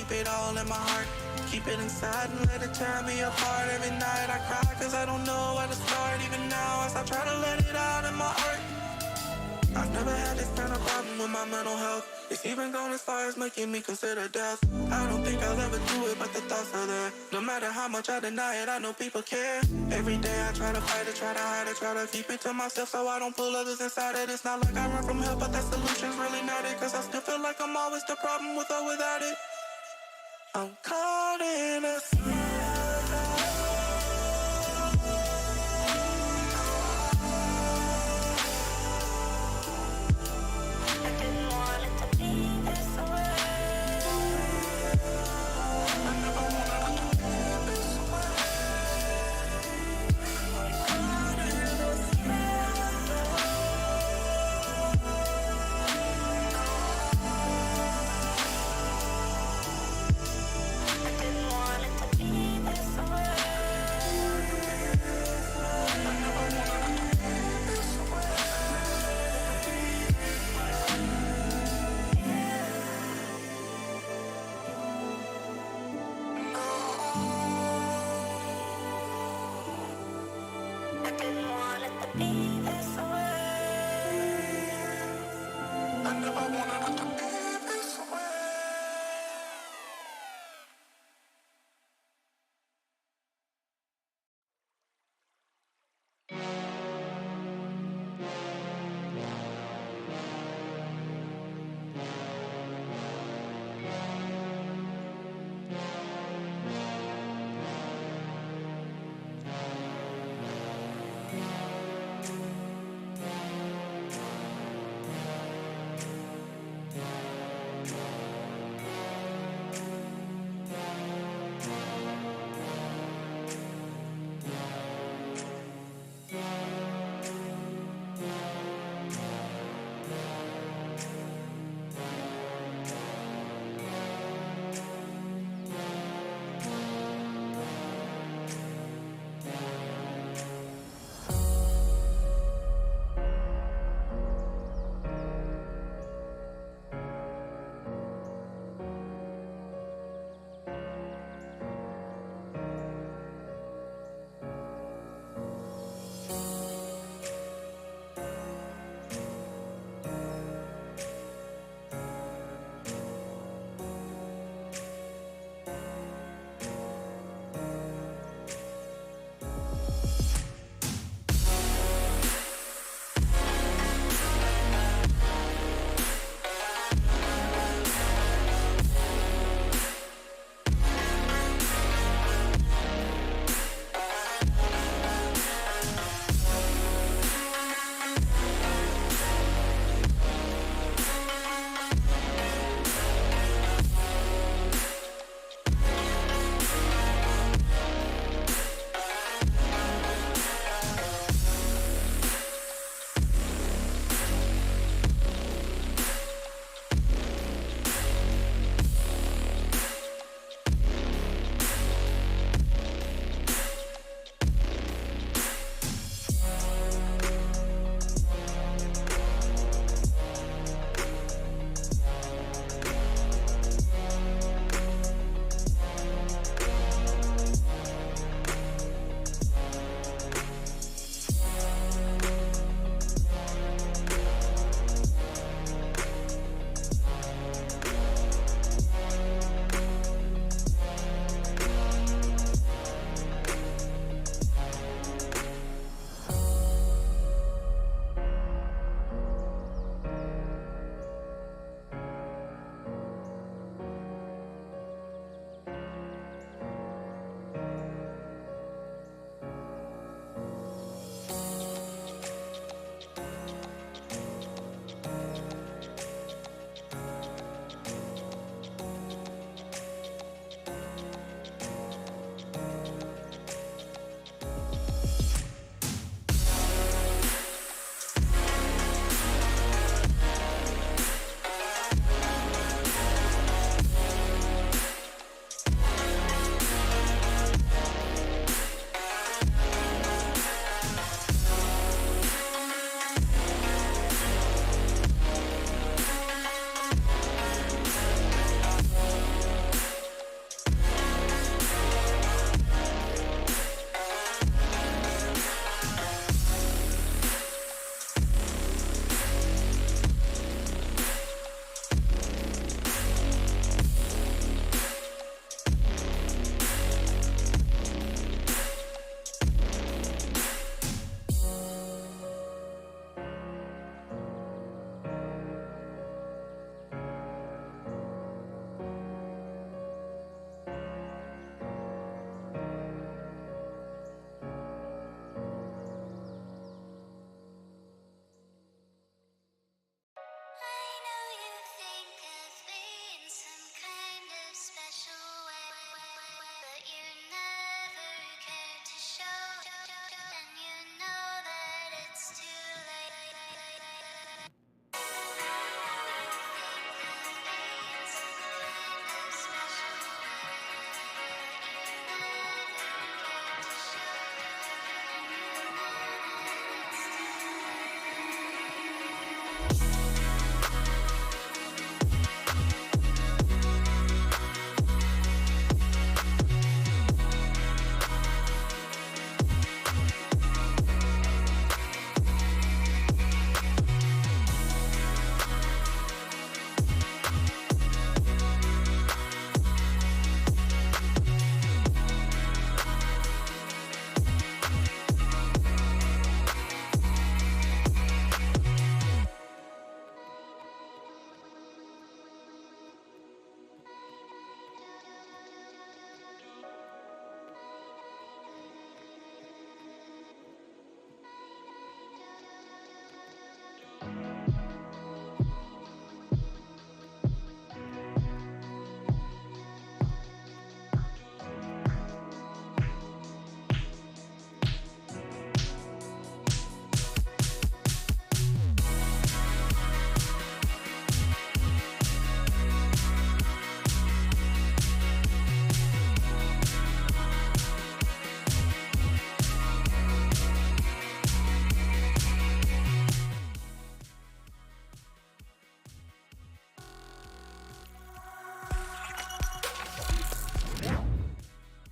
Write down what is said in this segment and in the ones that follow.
keep it all in my heart. Keep it inside and let it tear me apart. Every night I cry cause I don't know where to start. Even now as I try to let it out in my art. I've never had this kind of problem with my mental health. It's even gone as far as making me consider death. I don't think I'll ever do it, but the thoughts are there. No matter how much I deny it, I know people care. Every day I try to fight it, try to hide it, try to keep it to myself so I don't pull others inside it. It's not like I run from help, but that solution's really not it. Cause I still feel like I'm always the problem with or without it. I'm caught in a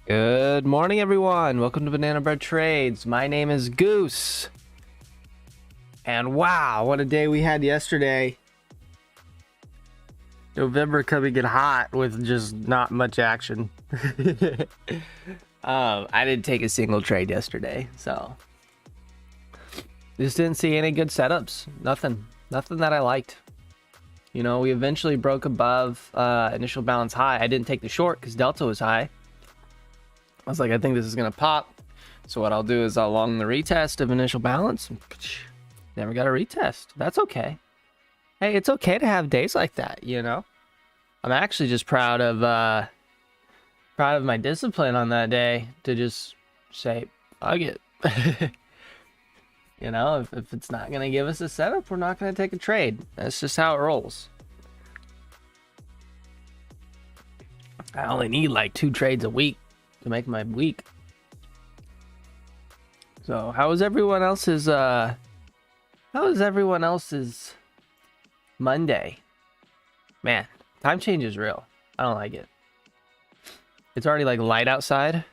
Good morning, everyone. Welcome to Banana Bread Trades. My name is Goose. And wow, what a day we had yesterday. November coming in hot with just not much action. I didn't take a single trade yesterday, so just didn't see any good setups. Nothing that I liked. You know, we eventually broke above initial balance high. I didn't take the short because Delta was high. I was like, I think this is gonna pop. So what I'll do is I'll long the retest of initial balance. Never got a retest. That's okay. Hey, it's okay to have days like that, you know? I'm actually just proud of my discipline on that day to just say, fuck it. You know, if it's not gonna give us a setup, we're not gonna take a trade. That's just how it rolls. I only need like 2 trades a week to make my week. So how was everyone else's Monday? Man, time change is real. I don't like it. It's already like light outside,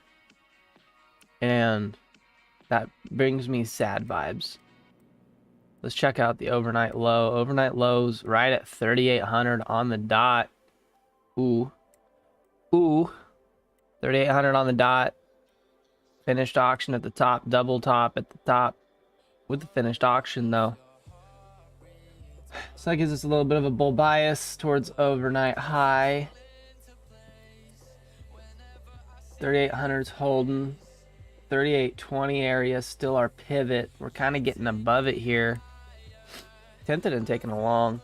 and that brings me sad vibes. Let's check out the overnight low. Overnight lows right at 3,800 on the dot. Ooh. 3,800 on the dot. Finished auction at the top, double top at the top with the finished auction though. So that gives us a little bit of a bull bias towards overnight high. 3,800's holding. 3,820 area still our pivot. We're kind of getting above it here. Tempted and taking a long.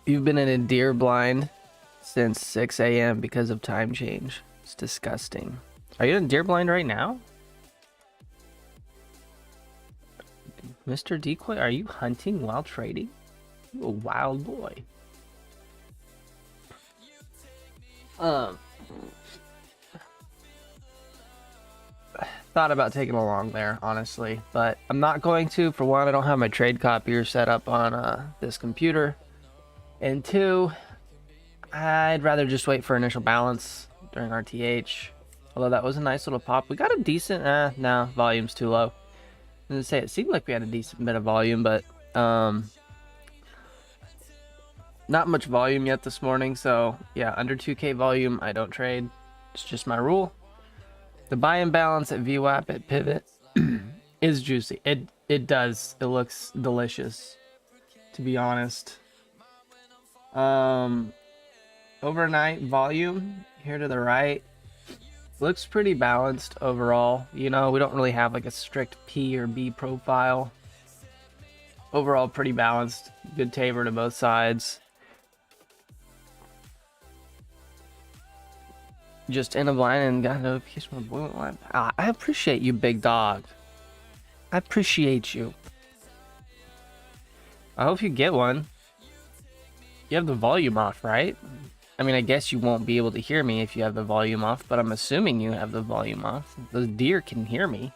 You've been in a deer blind since 6 a.m. because of time change. It's disgusting. Are you in deer blind right now? Mr. Decoy, are you hunting while trading? You a wild boy. Thought about taking a long there, honestly, but I'm not going to. For one, I don't have my trade copier set up on this computer. And 2, I'd rather just wait for initial balance during RTH. Although that was a nice little pop. We got a decent, no, volume's too low. I was gonna say, it seemed like we had a decent bit of volume, but not much volume yet this morning. So yeah, under 2K volume, I don't trade. It's just my rule. The buy and balance at VWAP at pivot is juicy. It does. It looks delicious, to be honest. Overnight volume here to the right looks pretty balanced overall. You know, we don't really have like a strict P or B profile. Overall pretty balanced. Good taper to both sides. Just in a blind and got a notification from the boy went live. I appreciate you, big dog. I appreciate you. I hope you get one. You have the volume off, right? I mean, I guess you won't be able to hear me if you have the volume off, but I'm assuming you have the volume off. Those deer can hear me.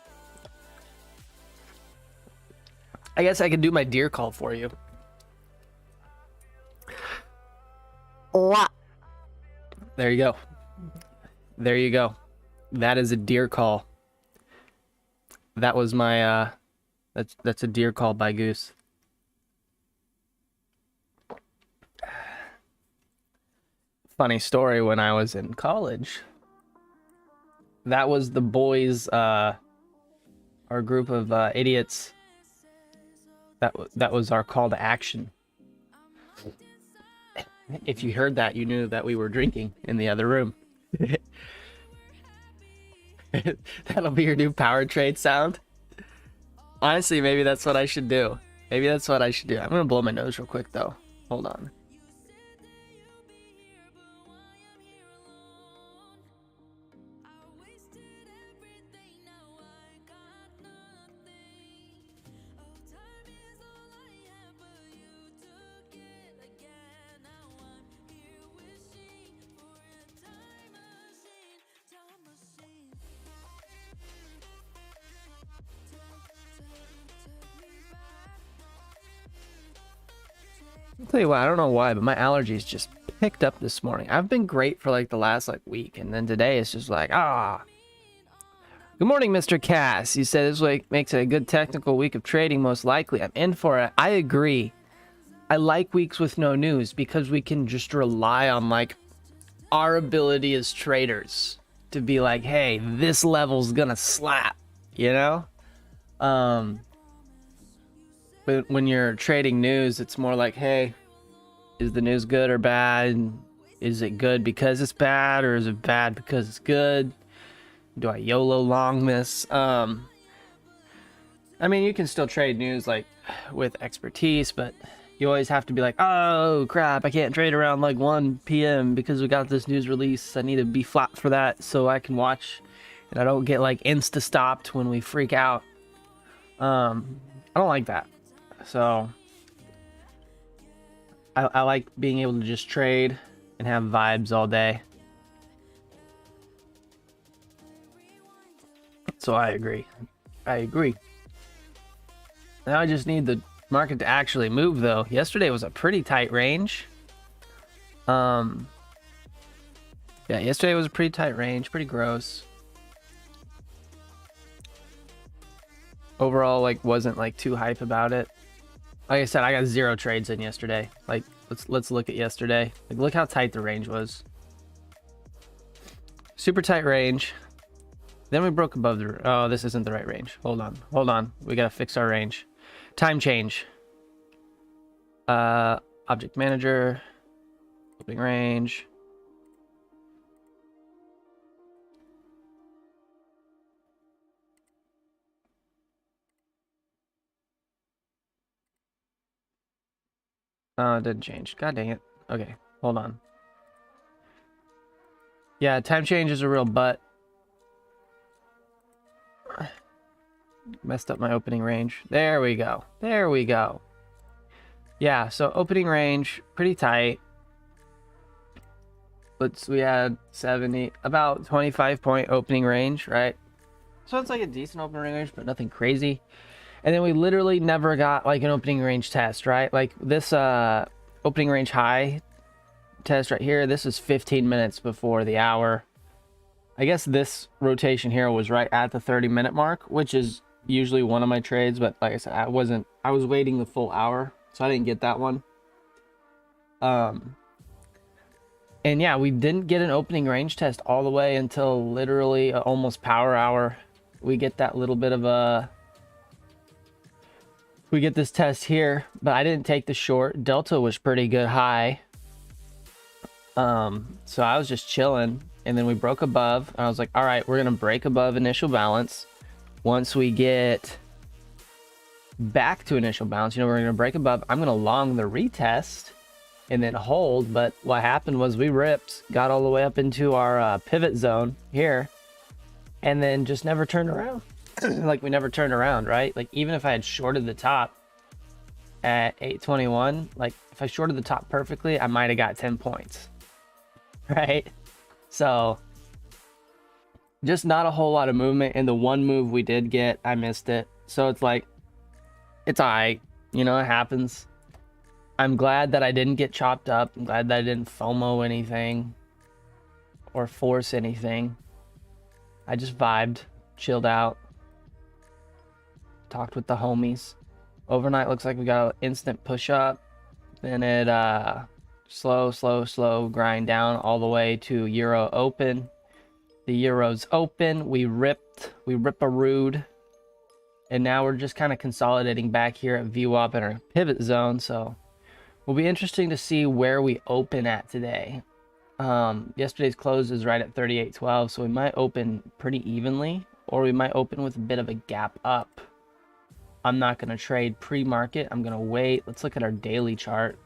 I guess I could do my deer call for you. There you go. There you go. That is a deer call. That was my that's a deer call by Goose. Funny story, when I was in college, that was the boys, our group of idiots. That was our call to action. If you heard that, you knew that we were drinking in the other room. That'll be your new power trade sound. Honestly, maybe that's what I should do. Maybe that's what I should do. I'm gonna blow my nose real quick though. Hold on. I'll tell you what, I don't know why, but my allergies just picked up this morning. I've been great for like the last like week, and then today it's just like, Good morning, Mr. Cass. You said this week makes it a good technical week of trading, most likely. I'm in for it. I agree. I like weeks with no news because we can just rely on like our ability as traders to be like, hey, this level's gonna slap, you know? But when you're trading news, it's more like, hey, is the news good or bad? Is it good because it's bad, or is it bad because it's good? Do I YOLO long this? I mean, you can still trade news like with expertise, but you always have to be like, oh crap, I can't trade around like 1 p.m. because we got this news release. I need to be flat for that so I can watch and I don't get like insta stopped when we freak out. I don't like that. So I like being able to just trade and have vibes all day. So I agree. Now I just need the market to actually move, though. Yesterday was a pretty tight range. Yeah, yesterday was a pretty tight range, pretty gross. Overall, like, wasn't like too hype about it. Like I said, I got 0 trades in yesterday. Like, let's look at yesterday. Like, look how tight the range was. Super tight range. Then we broke above the... Oh, this isn't the right range. Hold on. We gotta fix our range. Time change. Object manager. Opening range. Oh, it didn't change. God dang it. Okay, hold on. Yeah, time change is a real butt. Messed up my opening range. There we go. Yeah, so opening range, pretty tight. We had 70, about 25 point opening range, right? So it's like a decent opening range, but nothing crazy. And then we literally never got like an opening range test, right? Like this opening range high test right here, this is 15 minutes before the hour. I guess this rotation here was right at the 30-minute mark, which is usually one of my trades, but like I said, I was waiting the full hour, so I didn't get that one. And yeah, we didn't get an opening range test all the way until literally almost power hour. We get that little bit of a... We get this test here, but I didn't take the short. Delta was pretty good high. So I was just chilling, and then we broke above. And I was like, all right, we're going to break above initial balance. Once we get back to initial balance, you know, we're going to break above. I'm going to long the retest and then hold. But what happened was we ripped, got all the way up into our pivot zone here, and then just never turned around. Like, we never turned around, right? Like, even if I had shorted the top at 821, like if I shorted the top perfectly, I might have got 10 points, right? So just not a whole lot of movement. And the one move we did get, I missed it. So it's like, it's all right, you know, it happens. I'm glad that I didn't get chopped up. I'm glad that I didn't FOMO anything or force anything. I just vibed, chilled out, talked with the homies. Overnight looks like we got an instant push up. Then it slow grind down all the way to Euro open. The Euro's open. We rip-a-rooed. And now we're just kind of consolidating back here at VWAP in our pivot zone. So will be interesting to see where we open at today. Yesterday's close is right at 38.12, so we might open pretty evenly, or we might open with a bit of a gap up. I'm not going to trade pre-market. I'm going to wait. Let's look at our daily chart.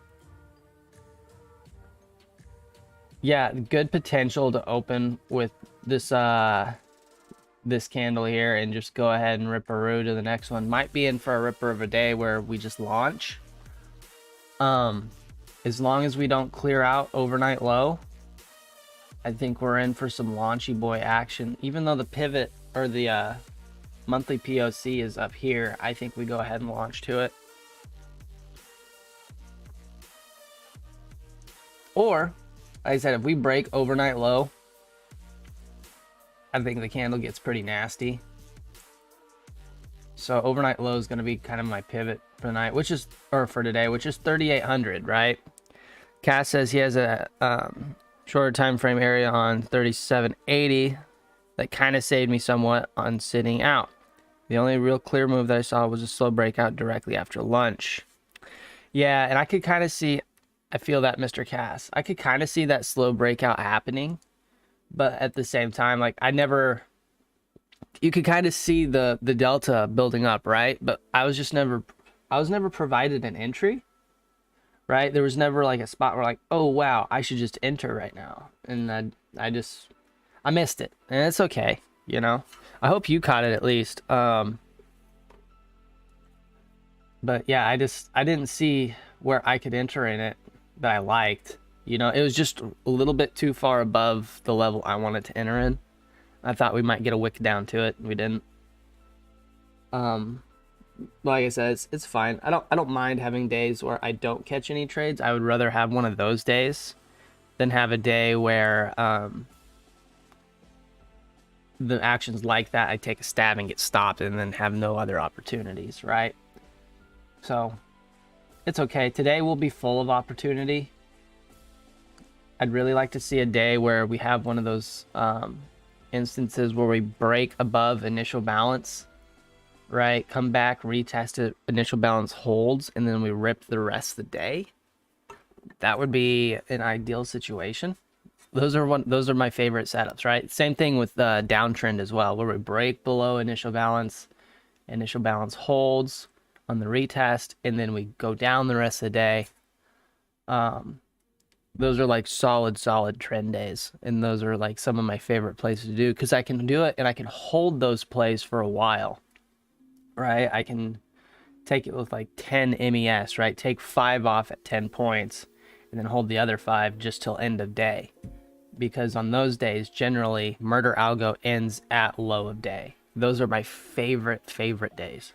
Yeah, good potential to open with this this candle here and just go ahead and rip a roo to the next one. Might be in for a ripper of a day where we just launch. As long as we don't clear out overnight low, I think we're in for some launchy boy action. Even though the pivot or the monthly POC is up here, I think we go ahead and launch to it. Or Like I said, if we break overnight low, I think the candle gets pretty nasty. So overnight low is going to be kind of my pivot for the night, which is, or for today, which is 3,800, right? Cass says he has a shorter time frame area on 3780 that kind of saved me somewhat on sitting out. The only real clear move that I saw was a slow breakout directly after lunch. Yeah, and I could kind of see, I feel that, Mr. Cass. I could kind of see that slow breakout happening, but at the same time, like you could kind of see the delta building up, right? But I was never provided an entry, right? There was never like a spot where like, oh wow, I should just enter right now, and I missed it, and it's okay, you know. I hope you caught it at least. But yeah, I didn't see where I could enter in it that I liked. You know, it was just a little bit too far above the level I wanted to enter in. I thought we might get a wick down to it. We didn't. Like I said, it's fine. I don't mind having days where I don't catch any trades. I would rather have one of those days than have a day where the actions like that, I take a stab and get stopped and then have no other opportunities, right? So it's okay. Today will be full of opportunity. I'd really like to see a day where we have one of those instances where we break above initial balance, right? Come back, retest it, initial balance holds, and then we rip the rest of the day. That would be an ideal situation. Those are my favorite setups, right? Same thing with the downtrend as well, where we break below initial balance holds on the retest, and then we go down the rest of the day. Those are like solid trend days, and those are like some of my favorite places to do, because I can do it and I can hold those plays for a while, right? I can take it with like 10 MES, right? Take 5 off at 10 points and then hold the other 5 just till end of day, because on those days generally murder algo ends at low of day. Those are my favorite days,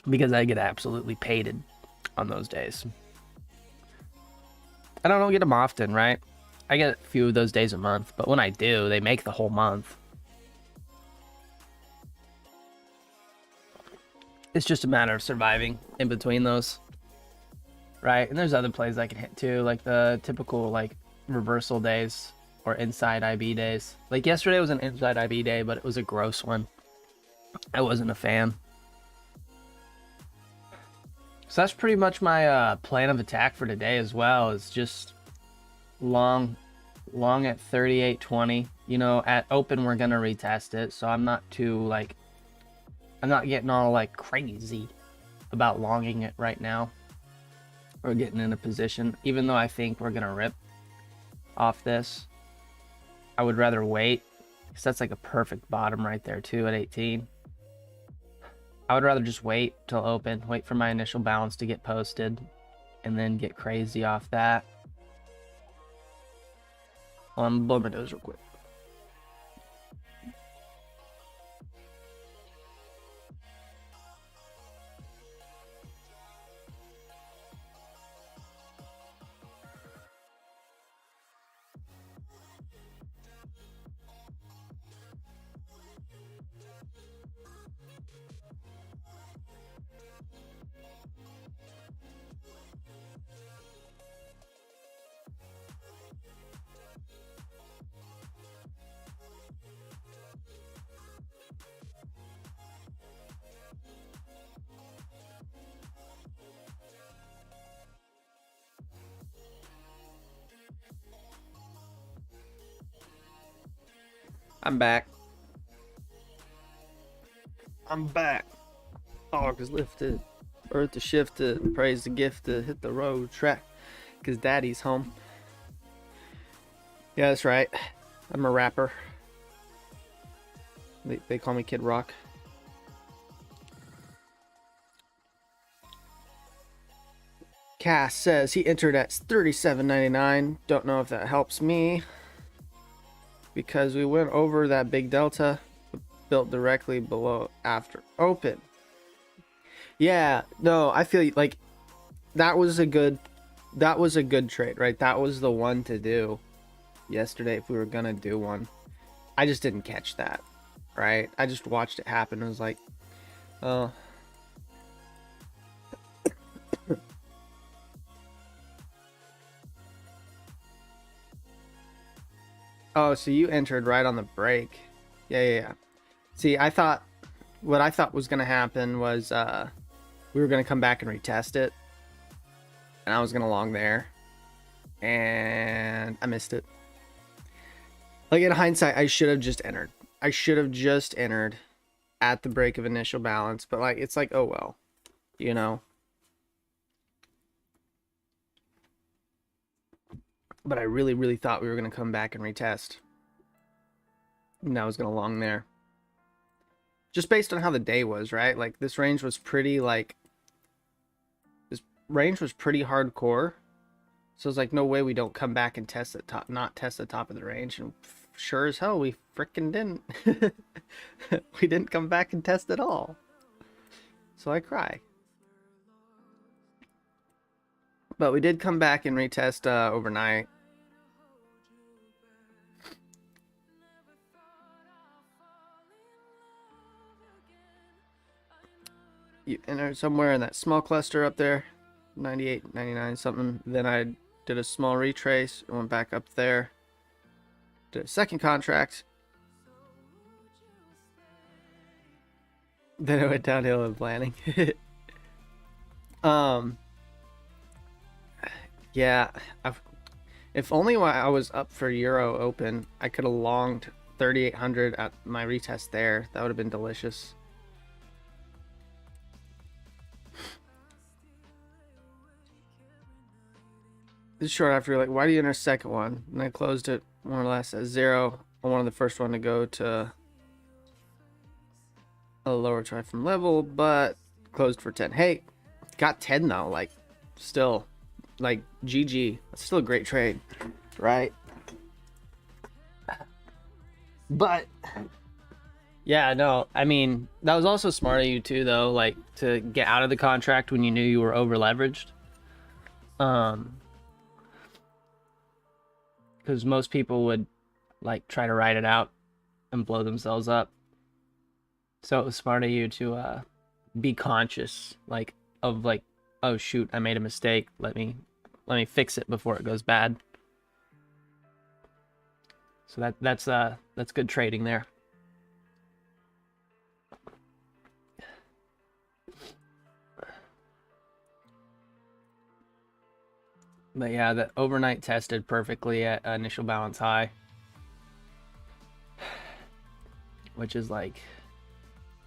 because I get absolutely pated on those days. I don't get them often, right? I get a few of those days a month, but when I do, they make the whole month. It's just a matter of surviving in between those, right? And there's other plays I can hit too, like the typical like reversal days or inside IB days. Like yesterday was an inside IB day, but it was a gross one. I wasn't a fan. So that's pretty much my plan of attack for today as well. Is just long at 38.20. You know, at open we're gonna retest it, so I'm not getting all like crazy about longing it right now or getting in a position. Even though I think we're gonna rip off this, I would rather wait, because that's like a perfect bottom right there too at 18. I would rather just wait till open, wait for my initial balance to get posted, and then get crazy off that. I'm blow my nose real quick. I'm back. Hog is lifted, earth to shifted, praise the gift to hit the road track, because daddy's home. Yeah, that's right. I'm a rapper. They call me Kid Rock. Cass says he entered at 37.99. Don't know if that helps me, because we went over that big delta, built directly below after open. Yeah, no, I feel like that was a good that was a good trade, right? That was the one to do yesterday if we were gonna do one. I just didn't catch that, right? I just watched it happen and was like, oh. Oh, so you entered right on the break. Yeah. See, what I thought was gonna happen was we were gonna come back and retest it, and I was gonna long there, and I missed it. Like, in hindsight, I should have just entered. I should have just entered at the break of initial balance, but like, it's like, oh well, you know. But I really thought we were gonna come back and retest, and I was gonna long there. Just based on how the day was, right? Like, this range was pretty hardcore. So it's like, no way we don't come back and test the top, not test the top of the range. And sure as hell, we freaking didn't. We didn't come back and test at all. So I cry. But we did come back and retest overnight. You enter somewhere in that small cluster up there, 98, 99 something. Then I did a small retrace and went back up there. Did a second contract. Then I went downhill in planning. Yeah, if only while I was up for Euro Open, I could have longed 3,800 at my retest there. That would have been delicious. This short after, you're like, why do you enter a second one? And I closed it more or less at 0. I wanted the first one to go to a lower try from level, but closed for 10. Hey, got 10 though. Like, still, like, GG. That's still a great trade, right? But yeah, no, I mean, that was also smart of you too, though, like, to get out of the contract when you knew you were over leveraged. Because most people would like try to ride it out and blow themselves up. So it was smart of you to be conscious, like, of like, oh shoot, I made a mistake. Let me fix it before it goes bad. So that's good trading there. But yeah, the overnight tested perfectly at initial balance high, which is like,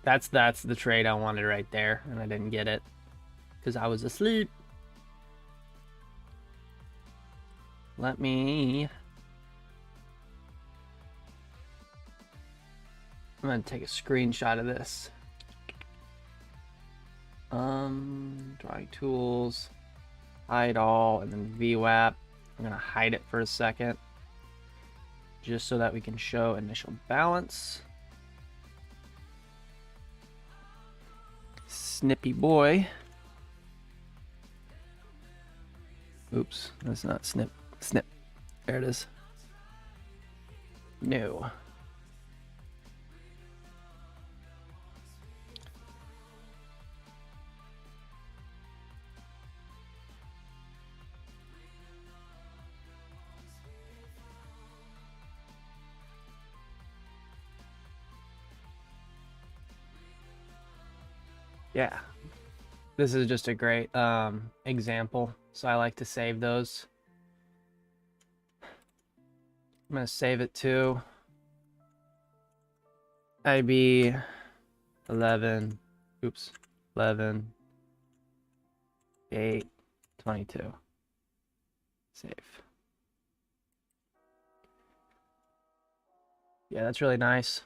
that's the trade I wanted right there, and I didn't get it because I was asleep. I'm gonna take a screenshot of this. Drawing tools, hide all, and then VWAP. I'm gonna hide it for a second, just so that we can show initial balance. Snippy boy. Oops, that's not snip. Snip. There it is. No. Yeah, this is just a great example, so I like to save those. I'm gonna save it to IB 11, oops, 11, 8, 22. Save. Yeah, that's really nice.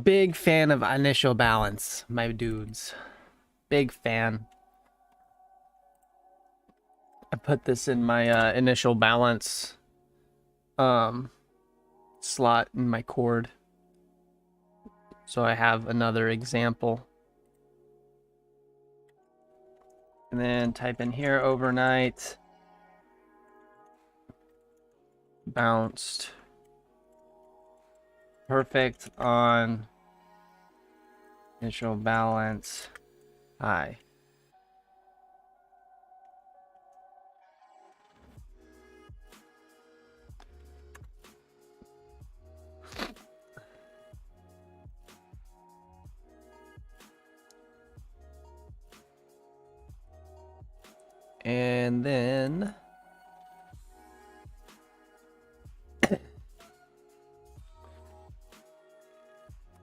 Big fan of initial balance, my dudes. Big fan. I put this in my initial balance slot in my cord, so I have another example. And then type in here overnight. Bounced. Perfect on initial balance. High. And then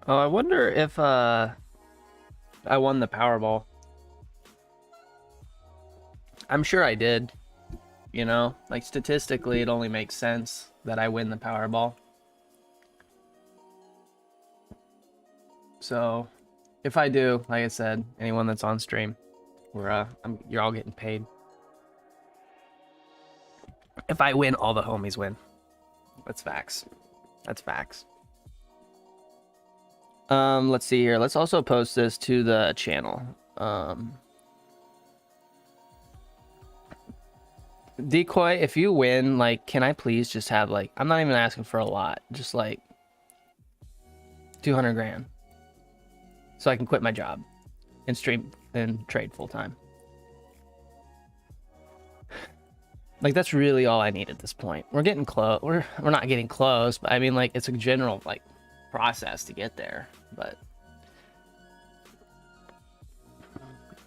oh, I wonder if I won the Powerball. I'm sure I did. You know, like statistically, it only makes sense that I win the Powerball. So, if I do, like I said, anyone that's on stream, you're all getting paid. If I win, all the homies win. That's facts. That's facts. Let's see here. Let's also post this to the channel. Decoy, if you win, like, can I please just have, like, I'm not even asking for a lot, just like 200 grand so I can quit my job and stream and trade full time. Like, that's really all I need at this point. We're getting close. We're not getting close, but I mean, like, it's a general, like, process to get there. But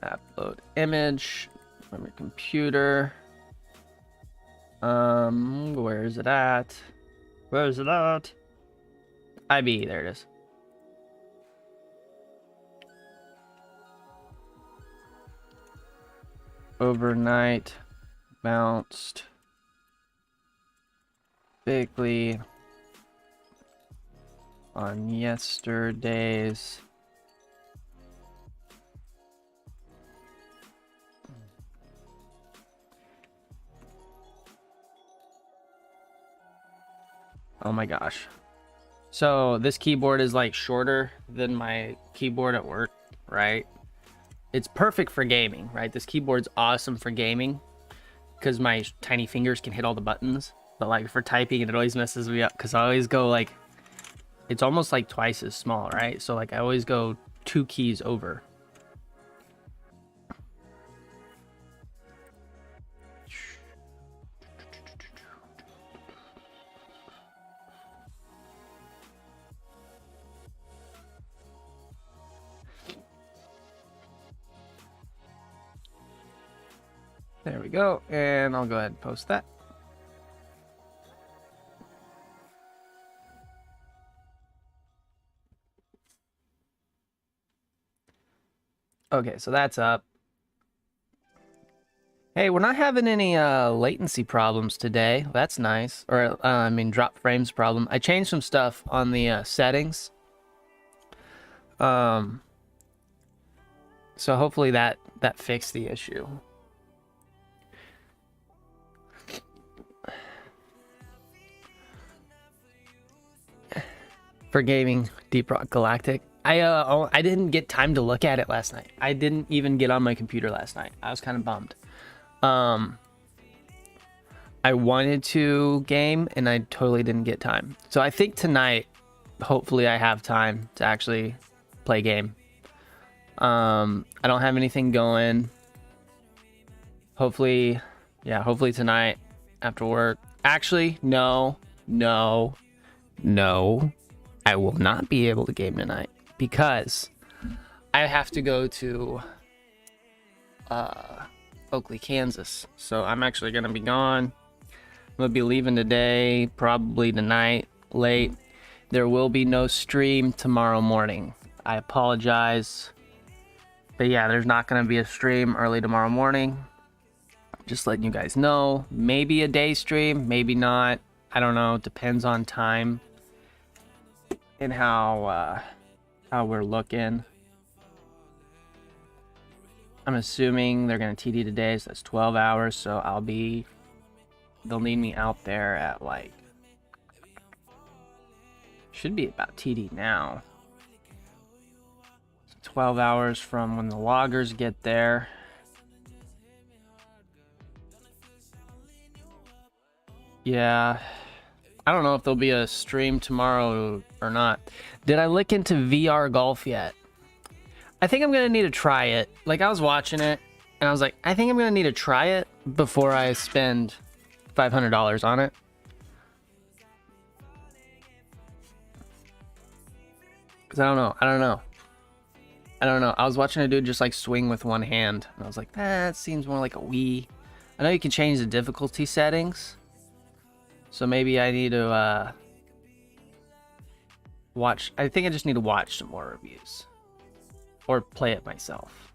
upload image from your computer. Where is it at? Where is it at? IB, there it is. Overnight bounced bigly on yesterday's oh my gosh. So this keyboard is like shorter than my keyboard at work, right? It's perfect for gaming, right? This keyboard's awesome for gaming because my tiny fingers can hit all the buttons. But like for typing, it always messes me up because I always go like, it's almost like twice as small, right? So like I always go 2 keys over. There we go, and I'll go ahead and post that. Okay, so that's up. Hey, we're not having any latency problems today. That's nice. Or, I mean, drop frames problem. I changed some stuff on the settings. So hopefully that fixed the issue. For gaming, Deep Rock Galactic. I didn't get time to look at it last night. I didn't even get on my computer last night. I was kind of bummed. I wanted to game and I totally didn't get time. So I think tonight, hopefully I have time to actually play game. I don't have anything going. Hopefully tonight after work. Actually, no. I will not be able to game tonight because I have to go to Oakley, Kansas. So I'm actually going to be gone. I'm going to be leaving today, probably tonight, late. There will be no stream tomorrow morning. I apologize. But yeah, there's not going to be a stream early tomorrow morning. Just letting you guys know. Maybe a day stream, maybe not. I don't know. Depends on time and how we're looking. I'm assuming they're going to TD today, so that's 12 hours. So they'll need me out there at like, should be about TD now. 12 hours from when the loggers get there. Yeah. I don't know if there'll be a stream tomorrow or not. Did I look into VR golf yet? I think I'm going to need to try it. Like, I was watching it, and I was like, I think I'm going to need to try it before I spend $500 on it. Because I don't know. I was watching a dude just, like, swing with one hand. And I was like, that seems more like a Wii. I know you can change the difficulty settings. So maybe I need to, watch. I think I just need to watch some more reviews. Or play it myself.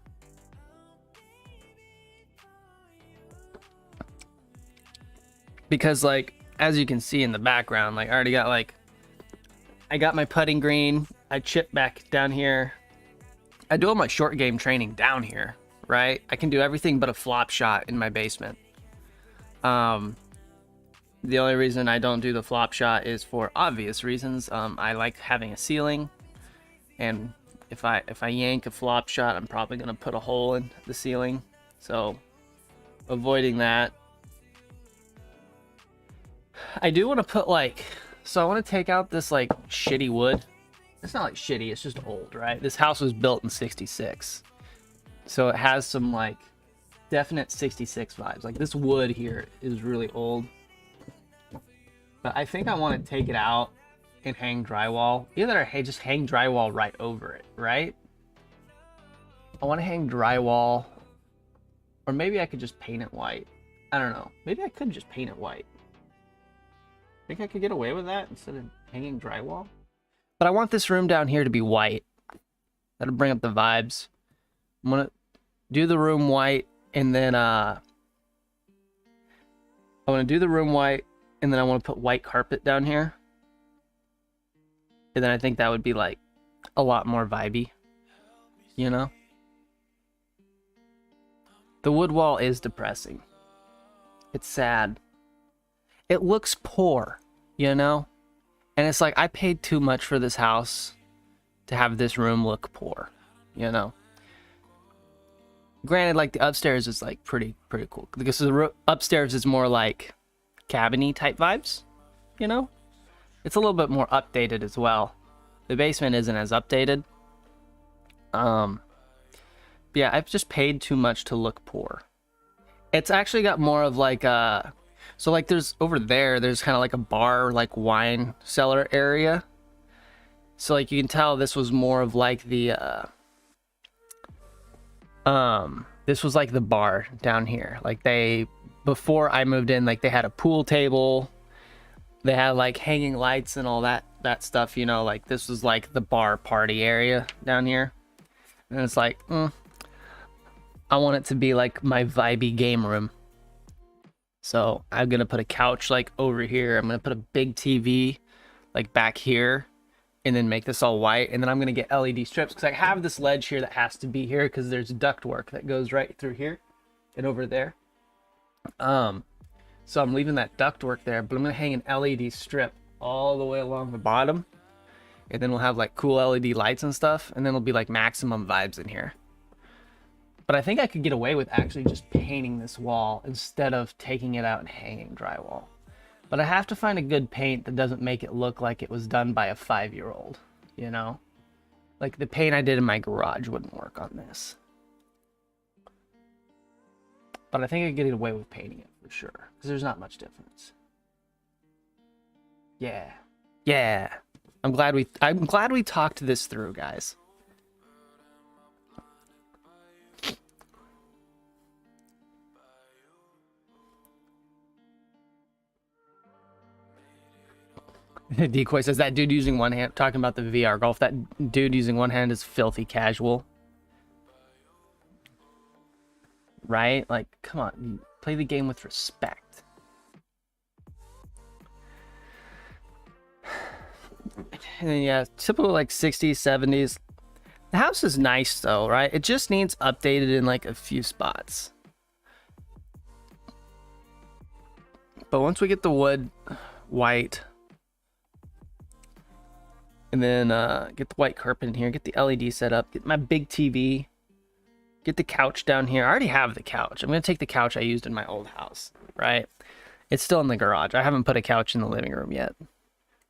Because, like, as you can see in the background, like, I already got, like, I got my putting green. I chip back down here. I do all my short game training down here, right? I can do everything but a flop shot in my basement. The only reason I don't do the flop shot is for obvious reasons. I like having a ceiling, and if I yank a flop shot, I'm probably gonna put a hole in the ceiling. So, avoiding that. I do want to put, like, so I want to take out this, like, shitty wood. It's not like shitty, it's just old, right? This house was built in 66. So it has some, like, definite 66 vibes. Like, this wood here is really old. But I think I want to take it out and hang drywall. Either I just hang drywall right over it, right? I want to hang drywall. Or maybe I could just paint it white. I don't know. Maybe I could just paint it white. Think I could get away with that instead of hanging drywall? But I want this room down here to be white. That'll bring up the vibes. I'm gonna do the room white, and then I want to do the room white, and then I want to put white carpet down here. And then I think that would be, like, a lot more vibey, you know? The wood wall is depressing. It's sad. It looks poor, you know? And it's like, I paid too much for this house to have this room look poor, you know? Granted, like, the upstairs is, like, pretty cool. Because the upstairs is more, like, cabin-y type vibes, you know? It's a little bit more updated as well. The basement isn't as updated. But yeah, I've just paid too much to look poor. It's actually got more of, like, so, like, there's over there's kind of like a bar, like, wine cellar area. So, like, you can tell this was more of, like, the, this was, like, the bar down here. Like, before I moved in, like, they had a pool table. They had, like, hanging lights and all that stuff, you know? Like, this was, like, the bar party area down here. And it's like, I want it to be, like, my vibey game room. So I'm going to put a couch, like, over here. I'm going to put a big TV, like, back here. And then make this all white. And then I'm going to get LED strips. Because I have this ledge here that has to be here. Because there's ductwork that goes right through here. And over there. So I'm leaving that ductwork there. But I'm going to hang an LED strip all the way along the bottom. And then we'll have, like, cool LED lights and stuff. And then it'll be, like, maximum vibes in here. But I think I could get away with actually just painting this wall instead of taking it out and hanging drywall. But I have to find a good paint that doesn't make it look like it was done by a 5-year-old, you know? Like, the paint I did in my garage wouldn't work on this. But I think I could get away with painting it for sure, because there's not much difference. Yeah. Yeah. I'm glad we talked this through, guys. Decoy says that dude using one hand, talking about the VR golf, that dude using one hand is filthy casual. Right? Like, come on, play the game with respect. And then, yeah, typical, like, 60s, 70s. The house is nice, though, right? It just needs updated in, like, a few spots. But once we get the wood white, and then get the white carpet in here, get the LED set up, get my big TV, get the couch down here. I already have the couch. I'm going to take the couch I used in my old house, right? It's still in the garage. I haven't put a couch in the living room yet.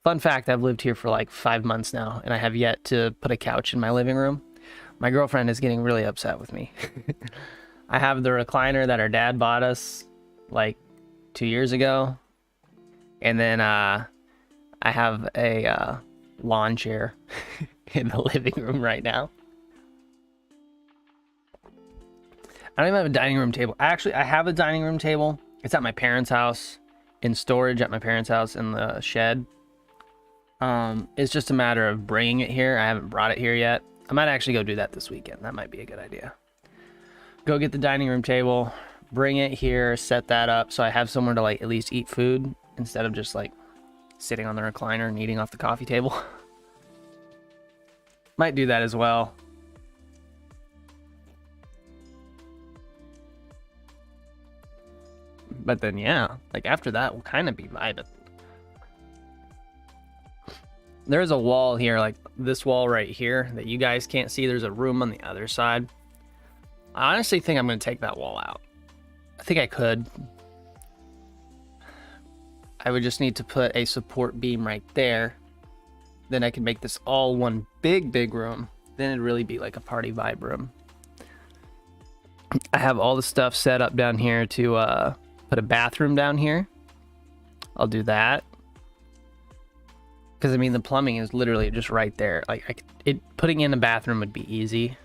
Fun fact, I've lived here for like 5 months now, and I have yet to put a couch in my living room. My girlfriend is getting really upset with me. I have the recliner that our dad bought us like 2 years ago. And then I have a lawn chair in the living room right now. I don't even have a dining room table. Actually, I have a dining room table. It's at my parents' house, in storage at my parents' house in the shed. It's just a matter of bringing it here. I haven't brought it here yet. I might actually go do that this weekend. That might be a good idea. Go get the dining room table, bring it here, set that up so I have somewhere to like at least eat food instead of just like sitting on the recliner and eating off the coffee table. Might do that as well. But then, yeah, like after that, we'll kind of be vibing. There's a wall here, like this wall right here that you guys can't see. There's a room on the other side. I honestly think I'm going to take that wall out. I think I could. I would just need to put a support beam right there. Then I can make this all one big room. Then it'd really be like a party vibe room. I have all the stuff set up down here to put a bathroom down here. I'll do that. Because I mean, the plumbing is literally just right there. Like putting in a bathroom would be easy.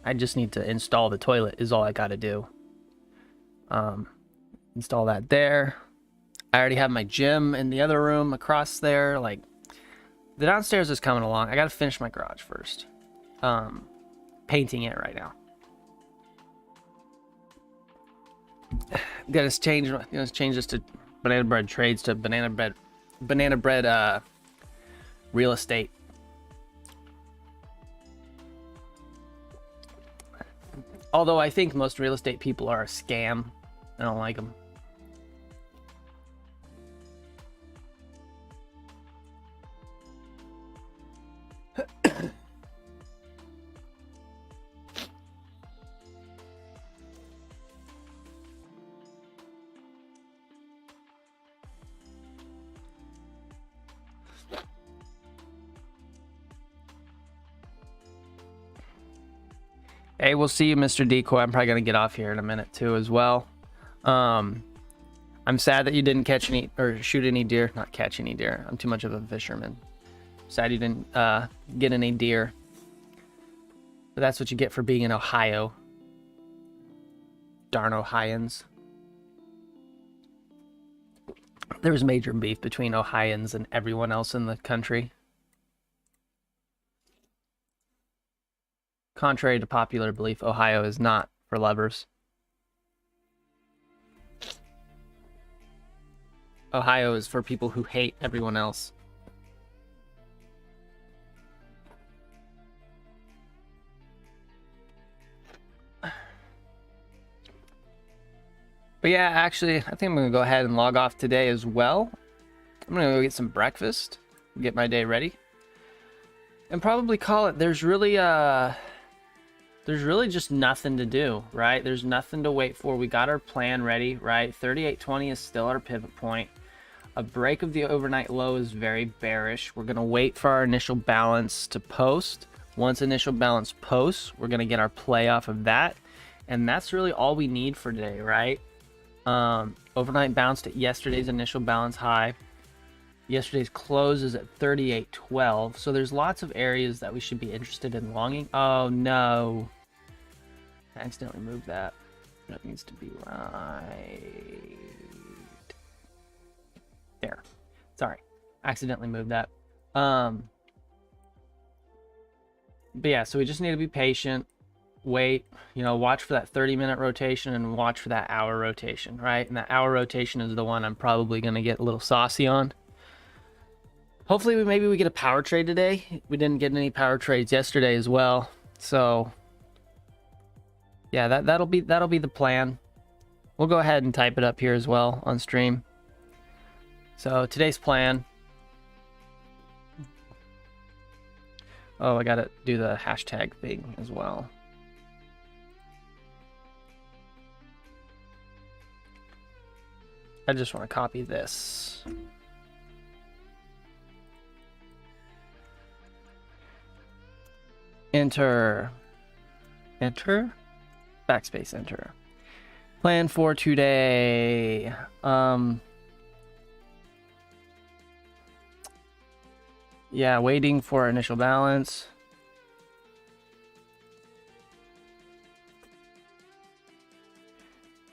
I just need to install the toilet is all I got to do. Install that there. I already have my gym in the other room across there. Like the downstairs is coming along. I got to finish my garage first. Painting it right now. Got to change this to banana bread trades to banana bread real estate. Although I think most real estate people are a scam. I don't like them. Hey, we'll see you, Mr. Decoy. I'm probably going to get off here in a minute, too, as well. I'm sad that you didn't catch any, or shoot any deer. Not catch any deer. I'm too much of a fisherman. Sad you didn't get any deer. But that's what you get for being in Ohio. Darn Ohioans. There was major beef between Ohioans and everyone else in the country. Contrary to popular belief, Ohio is not for lovers. Ohio is for people who hate everyone else. But yeah, actually, I think I'm going to go ahead and log off today as well. I'm going to go get some breakfast, get my day ready, and probably call it. There's really just nothing to do, right? There's nothing to wait for. We got our plan ready, right? 3820 is still our pivot point. A break of the overnight low is very bearish. We're going to wait for our initial balance to post. Once initial balance posts, we're going to get our play off of that. And that's really all we need for today, right? Overnight bounced at yesterday's initial balance high. Yesterday's close is at 38.12. So there's lots of areas that we should be interested in longing. Oh no. I accidentally moved that. That needs to be right there. Sorry. Accidentally moved that. But yeah, so we just need to be patient. Wait, watch for that 30-minute rotation and watch for that hour rotation, right? And that hour rotation is the one I'm probably going to get a little saucy on. Hopefully, maybe we get a power trade today. We didn't get any power trades yesterday as well. So, yeah, that'll be the plan. We'll go ahead and type it up here as well on stream. So, today's plan. Oh, I got to do the hashtag thing as well. I just want to copy this. Enter. Enter. Backspace enter. Plan for today. Yeah, waiting for initial balance.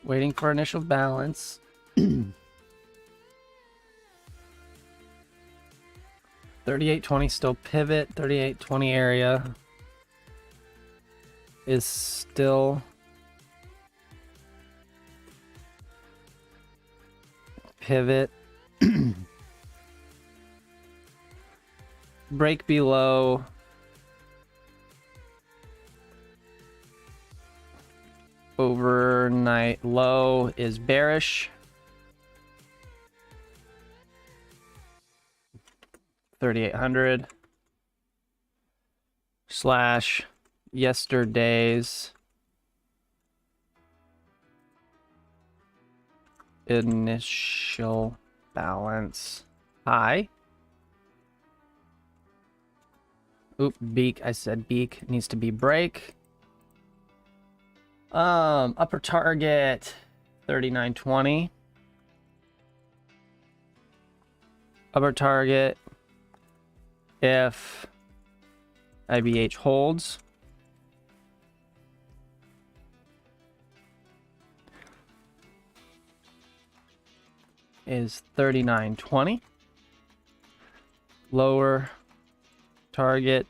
Waiting for initial balance. 3820 still pivot. 3820 area is still pivot. Break below overnight low is bearish. 3800 slash yesterday's initial balance high. Oop, beak. I said beak. It needs to be break. Upper target 3920. Upper target if IBH holds. Is 3920. Lower target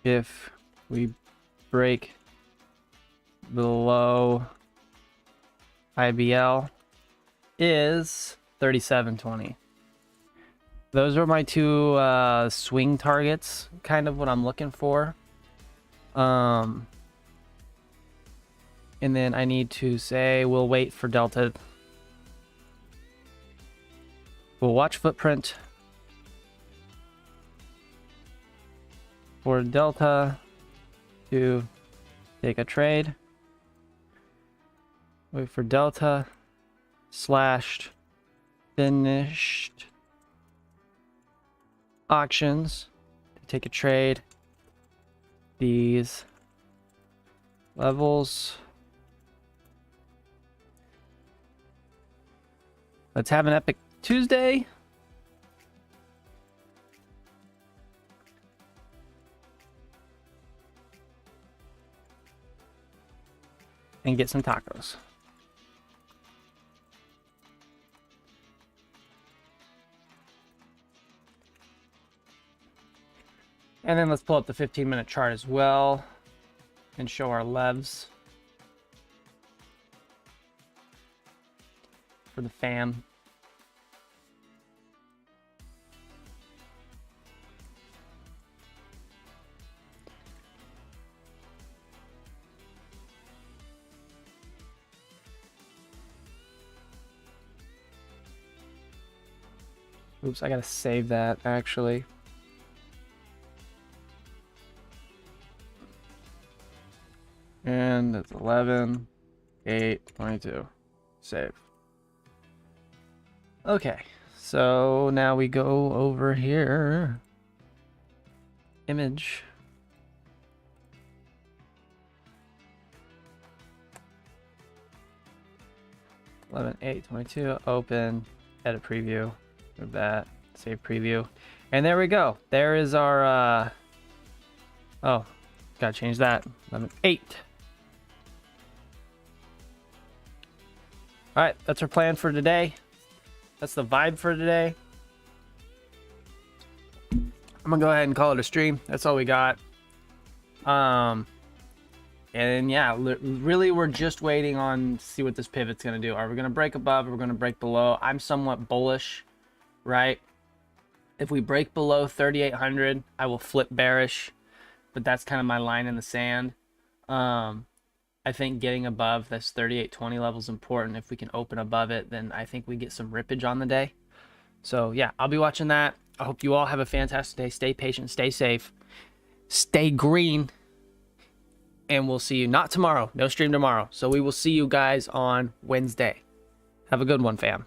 if we break below IBL is 3720. Those are my two swing targets, kind of what I'm looking for. And then I need to say we'll wait for Delta. We'll watch footprint for Delta to take a trade. Wait for Delta slashed finished auctions to take a trade. These levels. Let's have an epic Tuesday. And get some tacos. And then let's pull up the 15-minute chart as well and show our levs for the fam. Oops, I gotta save that actually. And it's 11, 8, 22. Save. Okay, so now we go over here. Image. Eleven, 8, 22. Open. Edit preview. Move that. Save preview. And there we go. There is our oh, gotta change that. 11, 8. Alright, that's our plan for today. That's the vibe for today. I'm gonna go ahead and call it a stream. That's all we got. And yeah, really we're just waiting on to see what this pivot's gonna do. Are we gonna break above? Or we're gonna break below? I'm somewhat bullish, right? If we break below 3,800, I will flip bearish, but that's kind of my line in the sand. I think getting above this 3820 level is important. If we can open above it, then I think we get some rippage on the day. So yeah, I'll be watching that. I hope you all have a fantastic day. Stay patient, stay safe, stay green. and we'll see you not tomorrow. No stream tomorrow. So we will see you guys on Wednesday. Have a good one, fam.